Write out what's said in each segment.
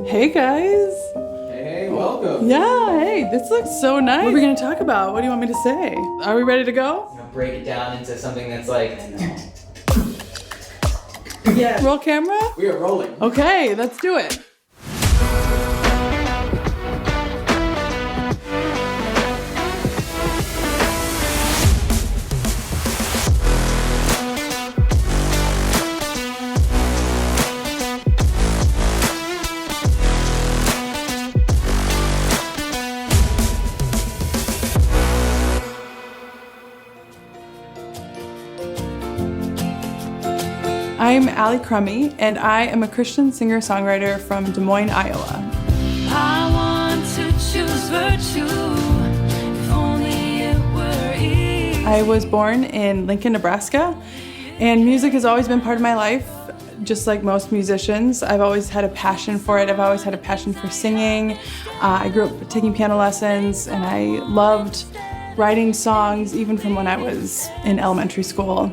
Hey guys. Hey, welcome. Yeah, hey, this looks so nice. What are we gonna talk about? What do you want me to say? Are we ready to go? I'm gonna break it down into something that's like... Yeah. Roll camera? We are rolling. Okay, let's do it. I'm Allie Crummy, and I am a Christian singer-songwriter from Des Moines, Iowa. I want to choose virtue, if only it were easy. I was born in Lincoln, Nebraska, and music has always been part of my life, just like most musicians. I've always had a passion for it. I've always had a passion for singing. I grew up taking piano lessons, and I loved writing songs even from when I was in elementary school.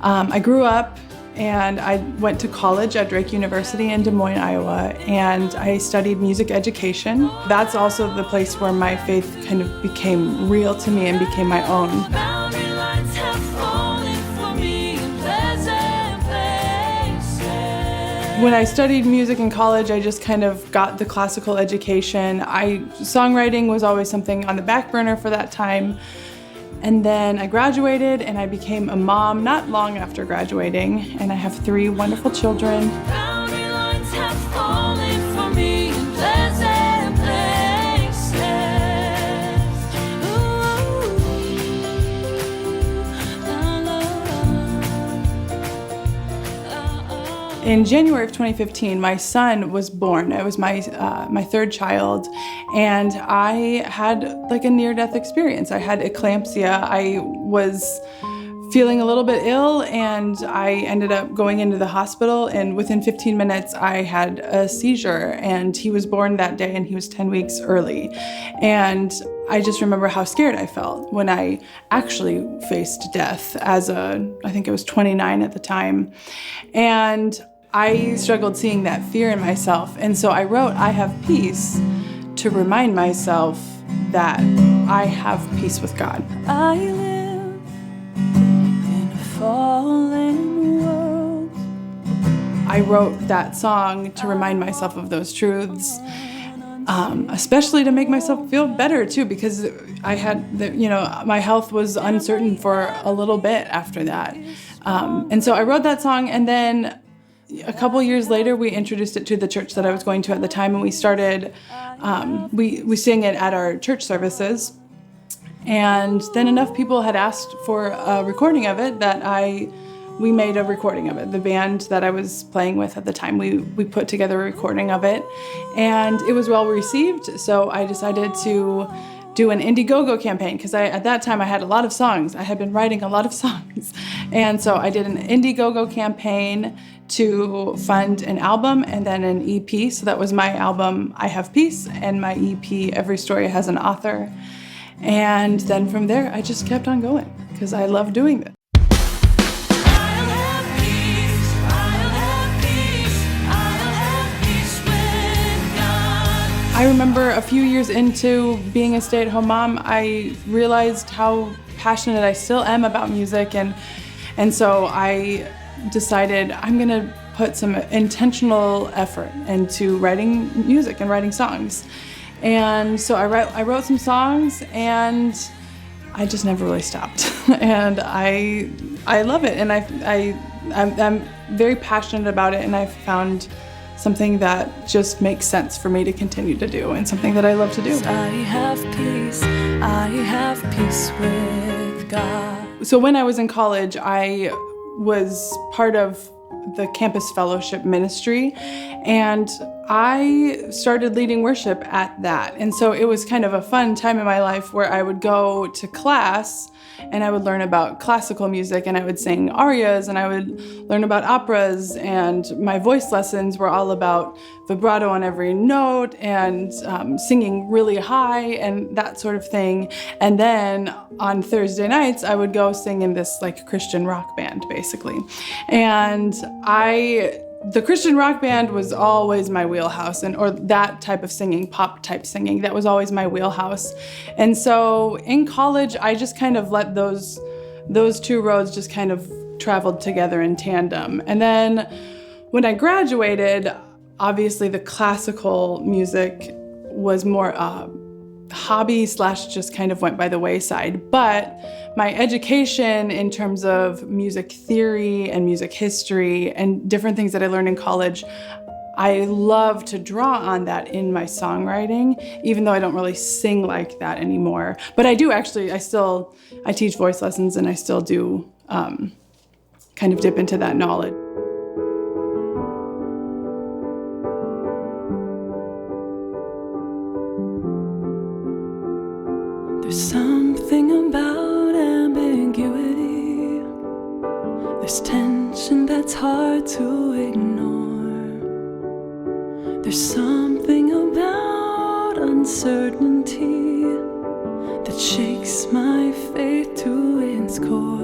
I grew up and I went to college at Drake University in Des Moines, Iowa, and I studied music education. That's also the place where my faith kind of became real to me and became my own. Boundary lines have fallen for me in pleasant places. When I studied music in college, I just kind of got the classical education. Songwriting was always something on the back burner for that time. And then I graduated and I became a mom not long after graduating, and I have 3 wonderful children. Boundary lines have fallen for me in pleasant places. Ooh, In January of 2015, my son was born. It was my 3rd child, and I had like a near-death experience. I had eclampsia. I was feeling a little bit ill, and I ended up going into the hospital, and within 15 minutes I had a seizure, and he was born that day, and he was 10 weeks early. And I just remember how scared I felt when I actually faced death I think I was 29 at the time. And I struggled seeing that fear in myself. And so I wrote, "I have peace," to remind myself that I have peace with God. I live in a fallen world. I wrote that song to remind myself of those truths, especially to make myself feel better too, because I had, my health was uncertain for a little bit after that. And so I wrote that song, and then a couple years later, we introduced it to the church that I was going to at the time, and we started, we sang it at our church services. And then enough people had asked for a recording of it that we made a recording of it. The band that I was playing with at the time, we put together a recording of it, and it was well received. So I decided to do an Indiegogo campaign, because at that time I had a lot of songs. I had been writing a lot of songs. And so I did an Indiegogo campaign to fund an album and then an EP. So that was my album, I Have Peace, and my EP, Every Story Has an Author. And then from there, I just kept on going because I love doing this. I remember a few years into being a stay-at-home mom, I realized how passionate I still am about music, and so I decided I'm gonna put some intentional effort into writing music and writing songs. And so I wrote some songs, and I just never really stopped. And I love it, and I'm very passionate about it, and I've found something that just makes sense for me to continue to do, and something that I love to do. I have peace with God. So when I was in college, I was part of the campus fellowship ministry, and I started leading worship at that. And so it was kind of a fun time in my life where I would go to class and I would learn about classical music, and I would sing arias, and I would learn about operas, and my voice lessons were all about vibrato on every note and singing really high and that sort of thing. And then on Thursday nights, I would go sing in this like Christian rock band, basically. And I the Christian rock band was always my wheelhouse, or that type of singing, pop type singing, that was always my wheelhouse. And so in college, I just kind of let those two roads just kind of traveled together in tandem. And then when I graduated, obviously the classical music was more hobby / just kind of went by the wayside. But my education in terms of music theory and music history and different things that I learned in college, I love to draw on that in my songwriting, even though I don't really sing like that anymore. But I do actually, I teach voice lessons, and I still do kind of dip into that knowledge. There's something about ambiguity. There's tension that's hard to ignore. There's something about uncertainty that shakes my faith to its core.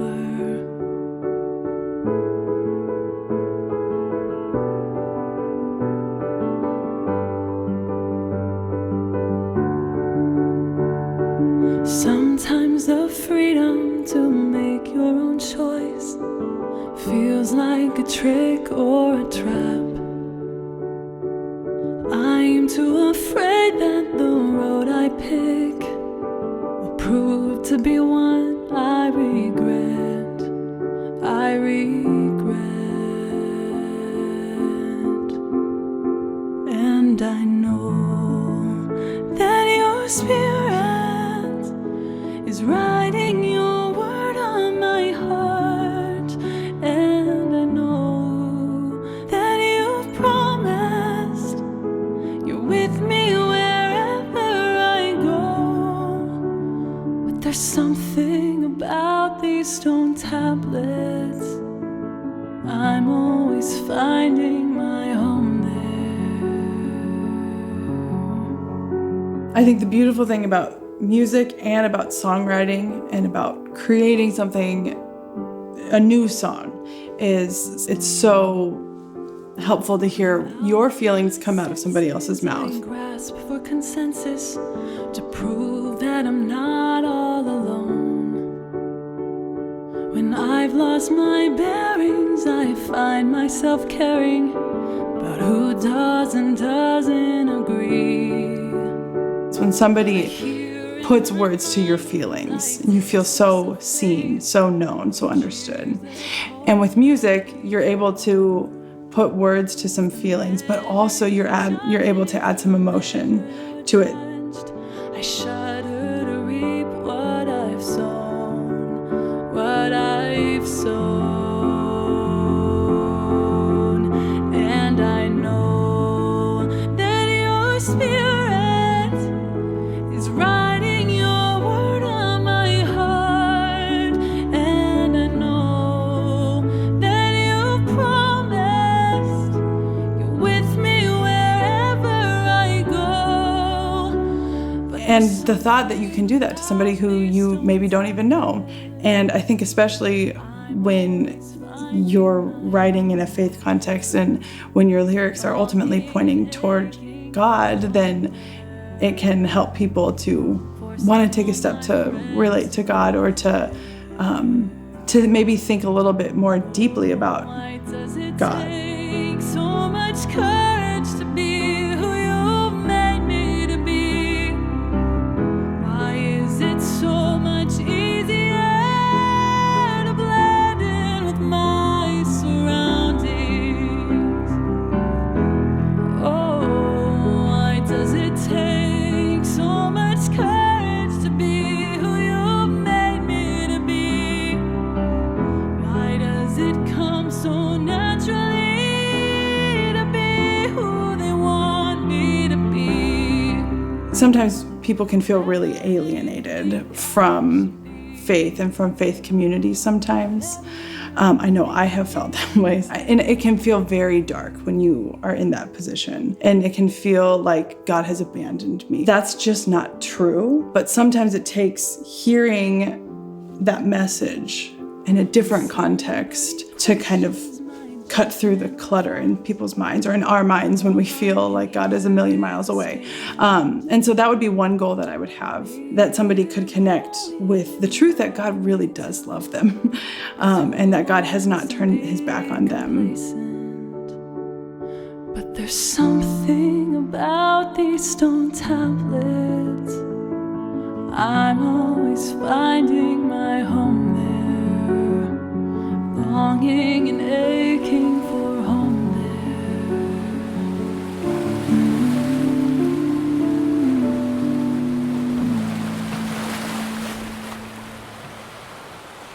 Sometimes the freedom to make your own choice feels like a trick or a trap. I'm too afraid that the road I pick will prove to be one I regret. I regret. And I know that your spirit is writing your word on my heart, and I know that you've promised you're with me wherever I go. But there's something about these stone tablets, I'm always finding my home there. I think the beautiful thing about music and about songwriting and about creating something, a new song, is it's so helpful to hear your feelings come out of somebody else's mouth. Grasp for consensus to prove that I'm not all alone. When I've lost my bearings, I find myself caring about who does and doesn't agree. It's when somebody puts words to your feelings, and you feel so seen, so known, so understood. And with music, you're able to put words to some feelings, but also you're able to add some emotion to it. I shudder to reap what I've sown, what I've sown. And I know that your spirit is writing your word on my heart, and I know that you promised you're with me wherever I go. And the thought that you can do that to somebody who you maybe don't even know. And I think especially when you're writing in a faith context and when your lyrics are ultimately pointing toward God, then it can help people to want to take a step to relate to God, or to maybe think a little bit more deeply about God. Take so much courage to be who you made me to be. Why is it so much easier to blend in with my surroundings? Oh, why does it take so much courage to be who you made me to be? Why does it come so naturally to be who they want me to be? Sometimes people can feel really alienated from faith and from faith communities sometimes. I know I have felt that way. And it can feel very dark when you are in that position. And it can feel like God has abandoned me. That's just not true. But sometimes it takes hearing that message in a different context to kind of cut through the clutter in people's minds or in our minds when we feel like God is a million miles away. And so that would be one goal that I would have, that somebody could connect with the truth that God really does love them, and that God has not turned his back on them. But there's something about these stone tablets. I'm always finding my home there, longing and aching for home there.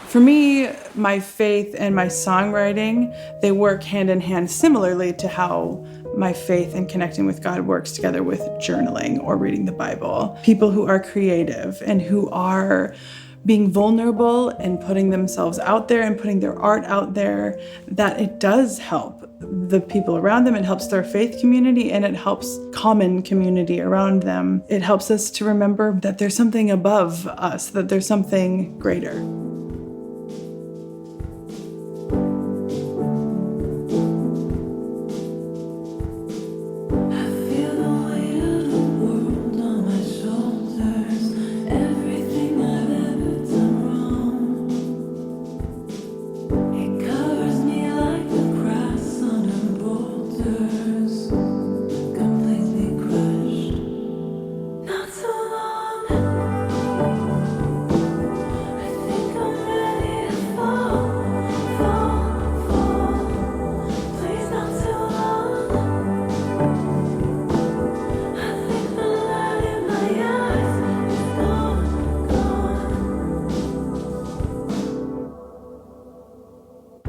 For me, my faith and my songwriting, they work hand in hand, similarly to how my faith and connecting with God works together with journaling or reading the Bible. People who are creative and who are being vulnerable and putting themselves out there and putting their art out there, that it does help the people around them. It helps their faith community, and it helps common community around them. It helps us to remember that there's something above us, that there's something greater.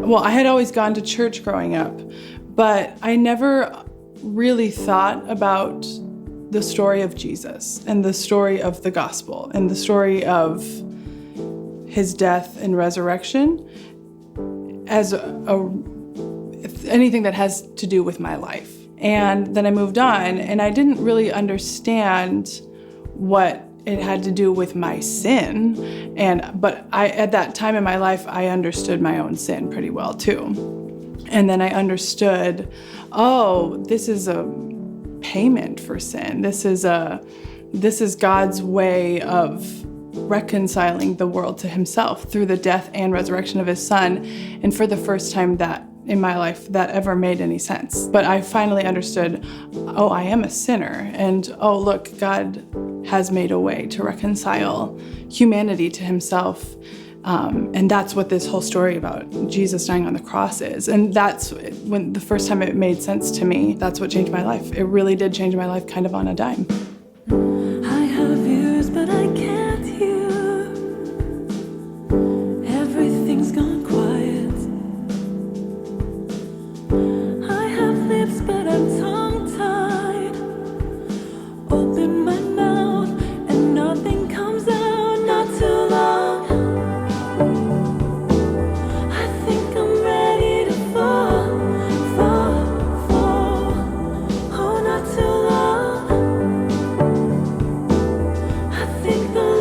Well, I had always gone to church growing up, but I never really thought about the story of Jesus and the story of the gospel and the story of his death and resurrection as anything that has to do with my life. And then I moved on, and I didn't really understand what it had to do with my sin. But at that time in my life, I understood my own sin pretty well too. And then I understood, oh, this is a payment for sin. This is God's way of reconciling the world to himself through the death and resurrection of his son. And for the first time that in my life that ever made any sense. But I finally understood, oh, I am a sinner. And oh, look, God has made a way to reconcile humanity to himself. And that's what this whole story about Jesus dying on the cross is. And that's when the first time it made sense to me, that's what changed my life. It really did change my life kind of on a dime. I have ears, but I can't hear. Everything's gone quiet. I have lips, but I'm tongue-tied. Open my mouth and nothing comes out, not too long. I think I'm ready to fall. Oh, not too long. I think the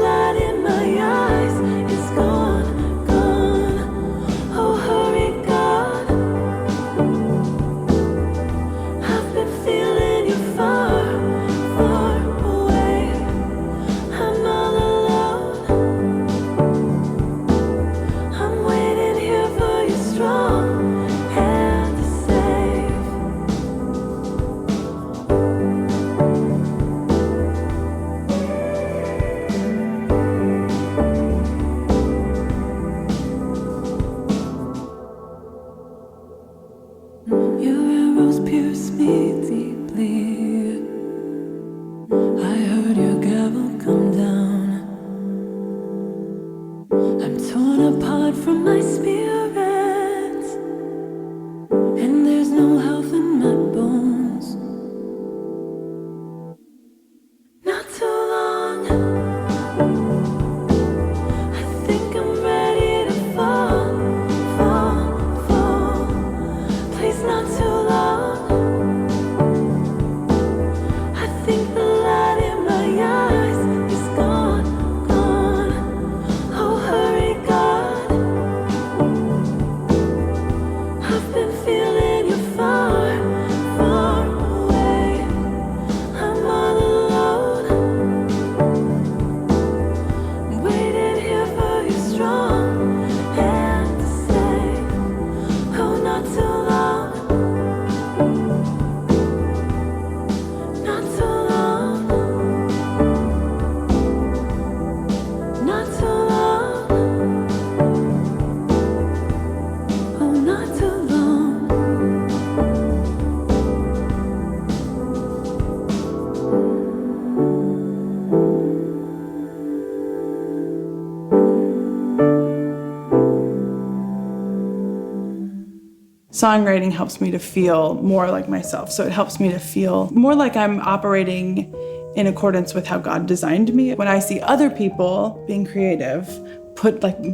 Songwriting helps me to feel more like myself. So it helps me to feel more like I'm operating in accordance with how God designed me. When I see other people being creative,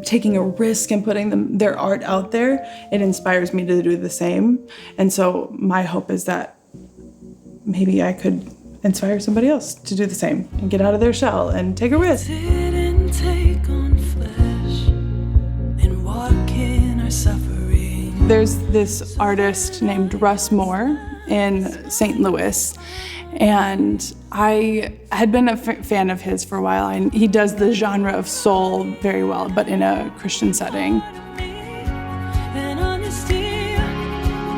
taking a risk and putting their art out there, it inspires me to do the same. And so my hope is that maybe I could inspire somebody else to do the same and get out of their shell and take a risk. Didn't take on flesh and walk in our suffering. There's this artist named Russ Moore in St. Louis, and I had been a fan of his for a while. He does the genre of soul very well, but in a Christian setting.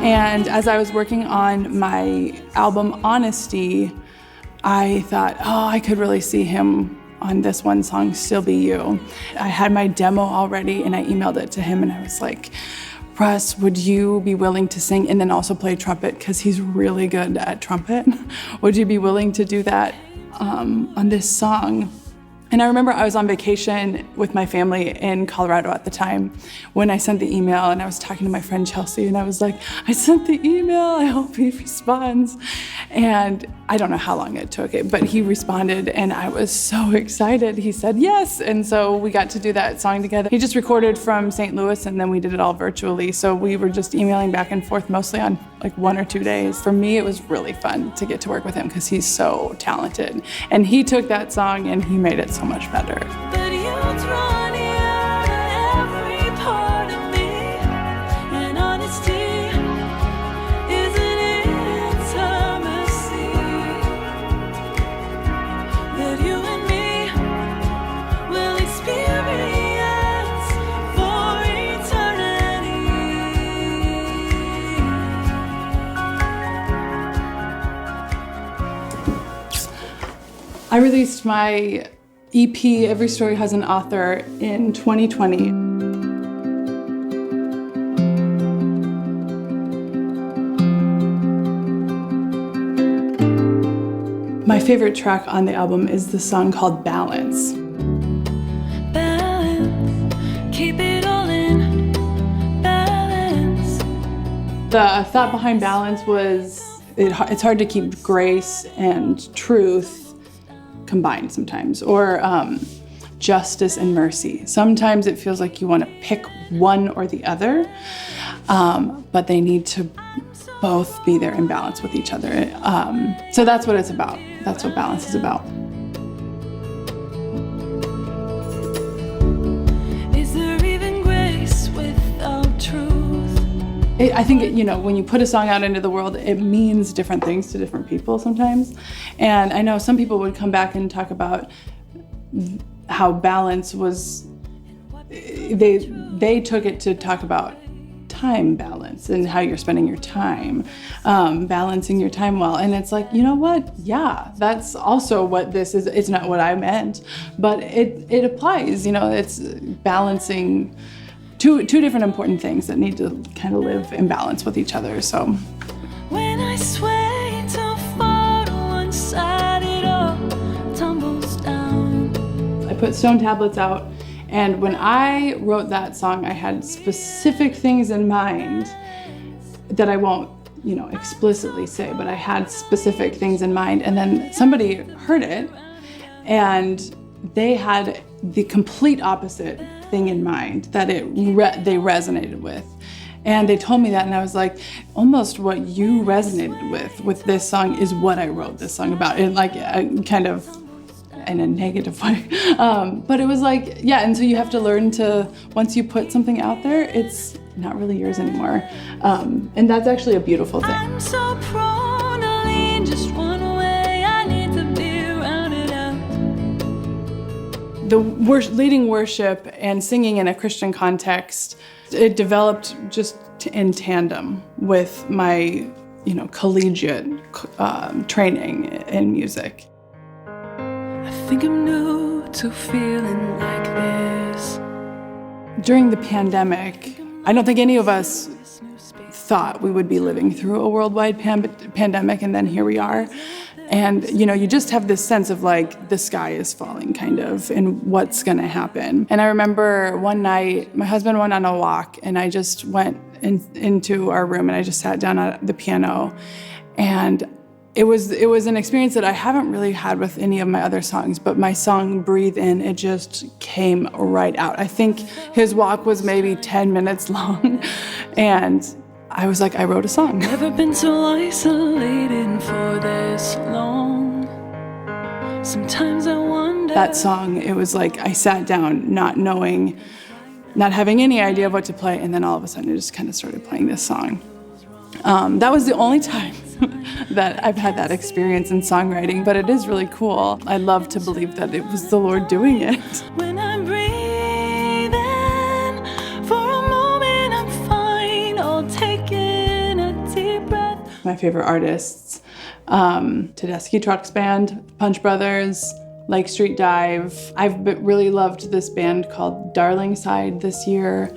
And as I was working on my album Honesty, I thought, I could really see him on this one song, Still Be You. I had my demo already and I emailed it to him and I was like, Russ, would you be willing to sing and then also play trumpet? Because he's really good at trumpet. Would you be willing to do that on this song? And I remember I was on vacation with my family in Colorado at the time when I sent the email, and I was talking to my friend Chelsea, and I was like, I sent the email, I hope he responds. And I don't know how long it took, but he responded, and I was so excited. He said yes, and so we got to do that song together. He just recorded from St. Louis, and then we did it all virtually, so we were just emailing back and forth mostly on like 1 or 2 days. For me, it was really fun to get to work with him because he's so talented. And he took that song and he made it so much better. But you draw near every part of me, and honesty is an intimacy that you and me will experience for eternity. I released my EP, Every Story Has an Author, in 2020. My favorite track on the album is the song called Balance. Balance, keep it all in balance. The thought behind Balance was it's hard to keep grace and truth combined sometimes, or justice and mercy. Sometimes it feels like you want to pick one or the other, but they need to both be there in balance with each other. So that's what it's about. That's what Balance is about. Is there even grace without truth? I think, when you put a song out into the world, it means different things to different people sometimes. And I know some people would come back and talk about how Balance was, they took it to talk about time balance and how you're spending your time, balancing your time well. And it's like, you know what? Yeah, that's also what this is. It's not what I meant, but it applies, it's balancing two different important things that need to kind of live in balance with each other. So When I sway too far to one side, it all tumbles down. I put Stone Tablets out, and when I wrote that song, I had specific things in mind that I won't, explicitly say, but I had specific things in mind. And then somebody heard it, and they had the complete opposite thing in mind that they resonated with. And they told me that, and I was like, almost what you resonated with this song is what I wrote this song about, in like a kind of in a negative way. But it was like, yeah, and so you have to learn to, once you put something out there, it's not really yours anymore. And that's actually a beautiful thing. I'm so prone to lean just one way. I need to be rounded out. The leading worship and singing in a Christian context, it developed just in tandem with my, collegiate training in music. I think I'm new to feeling like this. During the pandemic, I don't think any of us thought we would be living through a worldwide pandemic, and then here we are. And, you just have this sense of like the sky is falling kind of, and what's gonna happen. And I remember one night, my husband went on a walk, and I just went into our room, and I just sat down at the piano, and it was an experience that I haven't really had with any of my other songs, but my song Breathe In, it just came right out. I think his walk was maybe 10 minutes long, and I was like, I wrote a song. Never been so isolated for this long. Sometimes I wonder. That song, it was like I sat down not knowing, not having any idea of what to play, and then all of a sudden I just kind of started playing this song. That was the only time that I've had that experience in songwriting, but it is really cool. I love to believe that it was the Lord doing it. When I'm breathing, for a moment I'm fine. I'll take in a deep breath. My favorite artists, Tedeschi Trucks Band, Punch Brothers, Lake Street Dive. I've really loved this band called Darling Side this year.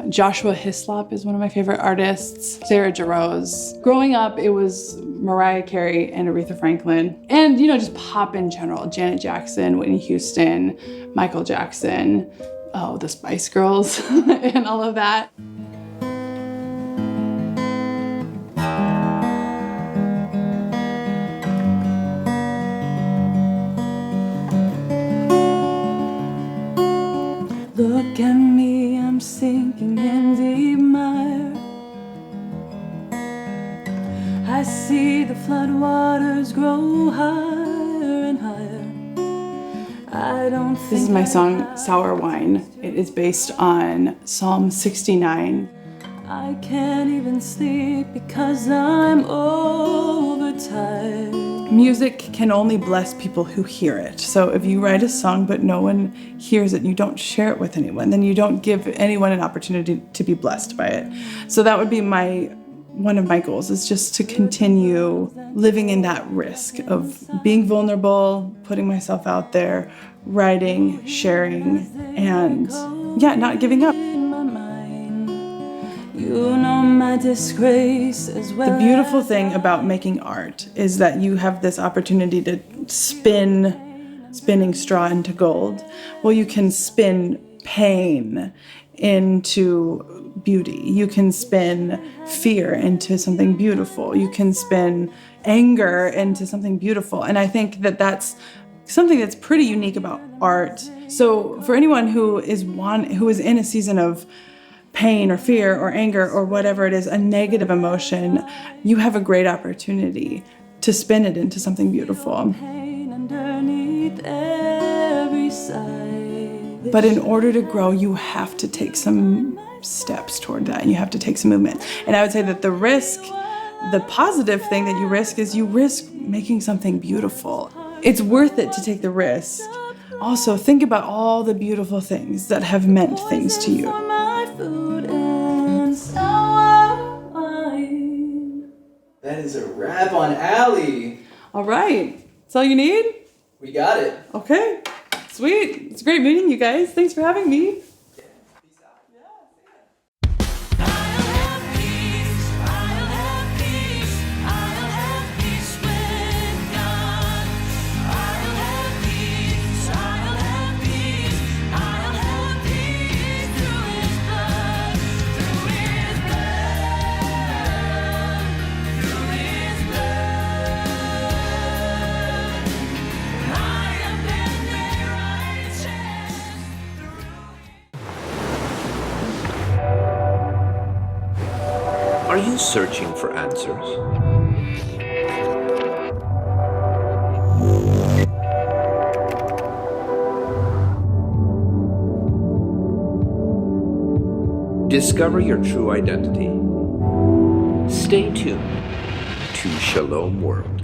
Joshua Hislop is one of my favorite artists. Sarah Jarosz. Growing up, it was Mariah Carey and Aretha Franklin. And, just pop in general. Janet Jackson, Whitney Houston, Michael Jackson, the Spice Girls, and all of that. Look at me, I'm sinking in deep mire. I see the floodwaters grow higher and higher. I don't think this is my song, Sour Wine. It is based on Psalm 69. I can't even sleep because I'm overtired. Music can only bless people who hear it. So if you write a song but no one hears it, you don't share it with anyone, then you don't give anyone an opportunity to be blessed by it. So that would be one of my goals, is just to continue living in that risk of being vulnerable, putting myself out there, writing, sharing, and not giving up. You know my disgrace as well. The beautiful thing about making art is that you have this opportunity to spinning straw into gold. Well, you can spin pain into beauty. You can spin fear into something beautiful. You can spin anger into something beautiful. And I think that that's something that's pretty unique about art. So for anyone who is in a season of pain or fear or anger or whatever it is, a negative emotion, you have a great opportunity to spin it into something beautiful. But in order to grow, you have to take some steps toward that. You have to take some movement. And I would say that the positive thing that you risk is you risk making something beautiful. It's worth it to take the risk. Also, think about all the beautiful things that have meant things to you. That is a wrap on Allie. All right. That's all you need? We got it. Okay. Sweet. It's great meeting you guys. Thanks for having me. Are you searching for answers? Discover your true identity. Stay tuned to Shalom World.